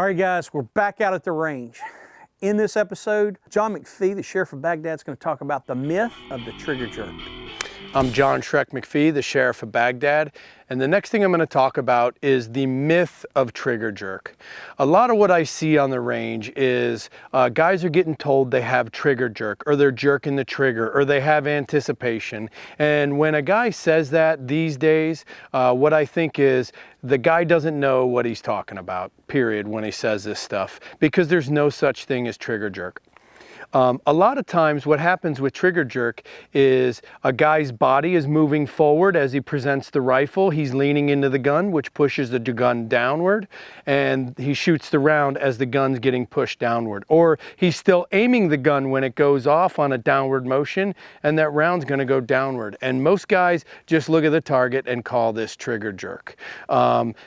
All right, guys, we're back out at the range. In this episode, John McPhee, the sheriff of Baghdad, is going to talk about the myth of the trigger jerk. I'm John Shrek McPhee, the sheriff of Baghdad, and the next thing I'm going to talk about is the myth of trigger jerk. A lot of what I see on the range is guys are getting told they have trigger jerk, or they're jerking the trigger, or they have anticipation. And when a guy says that these days, what I think is the guy doesn't know what he's talking about, period, when he says this stuff, because there's no such thing as trigger jerk. A lot of times what happens with trigger jerk is a guy's body is moving forward as he presents the rifle. He's leaning into the gun, which pushes the gun downward, and he shoots the round as the gun's getting pushed downward. Or he's still aiming the gun when it goes off on a downward motion, and that round's going to go downward. And most guys just look at the target and call this trigger jerk.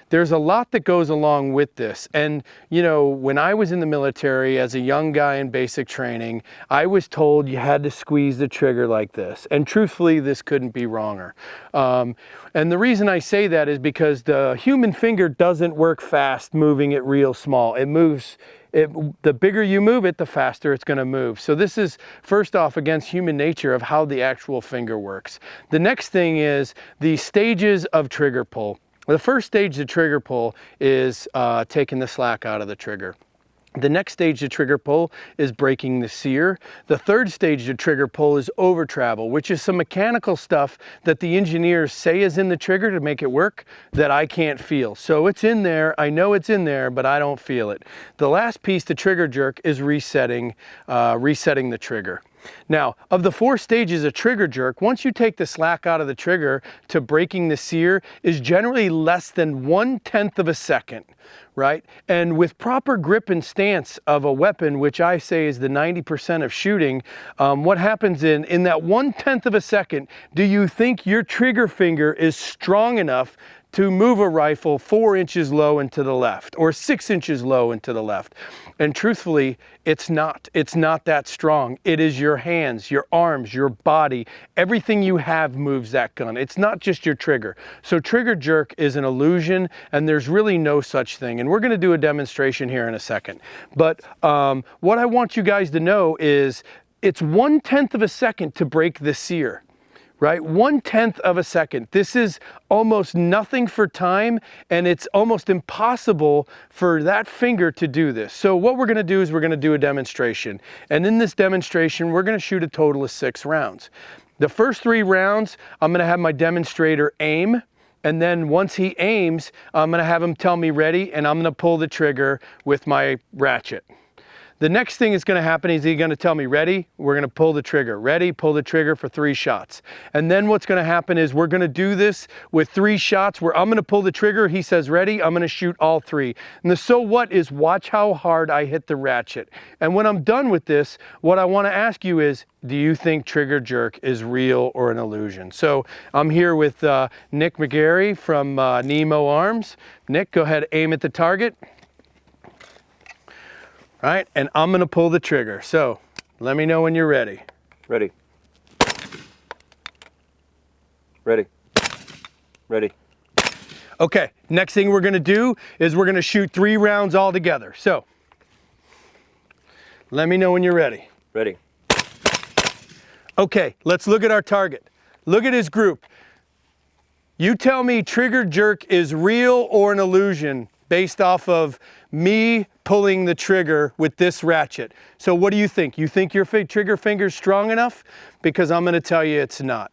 There's a lot that goes along with this. And, you know, when I was in the military as a young guy in basic training, I was told you had to squeeze the trigger like this. And truthfully, this couldn't be wronger. And the reason I say that is because the human finger doesn't work fast moving it real small. It moves, the bigger you move it, the faster it's going to move. So this is first off against human nature of how the actual finger works. The next thing is the stages of trigger pull. The first stage of trigger pull is taking the slack out of the trigger. The next stage of trigger pull is breaking the sear. The third stage of trigger pull is over travel, which is some mechanical stuff that the engineers say is in the trigger to make it work that I can't feel. So it's in there, I know it's in there, but I don't feel it. The last piece to trigger jerk is resetting the trigger. Now, of the 4 stages of trigger jerk, once you take the slack out of the trigger to breaking the sear is generally less than 1/10 of a second, right? And with proper grip and stance of a weapon, which I say is the 90% of shooting, what happens in that 1/10 of a second, do you think your trigger finger is strong enough to move a rifle 4 inches low and to the left, or 6 inches low and to the left? And truthfully, it's not that strong. It is your hands, your arms, your body, everything you have moves that gun. It's not just your trigger. So trigger jerk is an illusion, and there's really no such thing. And we're gonna do a demonstration here in a second. But what I want you guys to know is it's 1/10 of a second to break the sear. Right? 1/10 of a second. This is almost nothing for time, and it's almost impossible for that finger to do this. So what we're gonna do is we're gonna do a demonstration. And in this demonstration, we're gonna shoot a total of 6 rounds. The first 3 rounds, I'm gonna have my demonstrator aim, and then once he aims, I'm gonna have him tell me ready, and I'm gonna pull the trigger with my ratchet. The next thing is going to happen is he's going to tell me, ready? We're going to pull the trigger. Ready? Pull the trigger for 3 shots. And then what's going to happen is we're going to do this with 3 shots where I'm going to pull the trigger. He says, ready? I'm going to shoot all 3. And the so what is watch how hard I hit the ratchet. And when I'm done with this, what I want to ask you is, do you think trigger jerk is real or an illusion? So I'm here with Nick McGarry from Nemo Arms. Nick, go ahead, aim at the target. Right, and I'm gonna pull the trigger. So let me know when you're ready. Ready. Ready. Ready. Okay, next thing we're gonna do is we're gonna shoot 3 rounds all together. So let me know when you're ready. Ready. Okay, let's look at our target. Look at his group. You tell me trigger jerk is real or an illusion based off of me pulling the trigger with this ratchet. So what do you think? You think your trigger finger's strong enough? Because I'm gonna tell you it's not.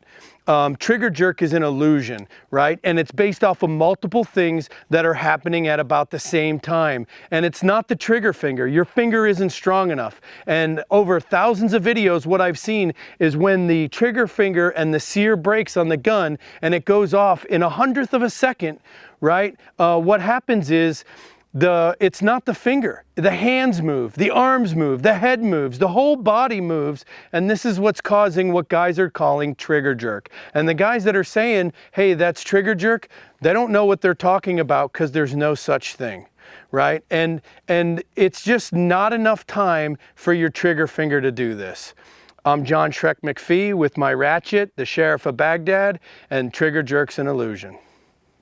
Trigger jerk is an illusion, right? And it's based off of multiple things that are happening at about the same time. And it's not the trigger finger. Your finger isn't strong enough. And over thousands of videos, what I've seen is when the trigger finger and the sear breaks on the gun and it goes off in 1/100th of a second, right? What happens is it's not the finger. The hands move, the arms move, the head moves, the whole body moves, and this is what's causing what guys are calling trigger jerk. And the guys that are saying, hey, that's trigger jerk, they don't know what they're talking about because there's no such thing, right? And it's just not enough time for your trigger finger to do this. I'm John Shrek McPhee with my ratchet, the sheriff of Baghdad, and trigger jerk's an illusion.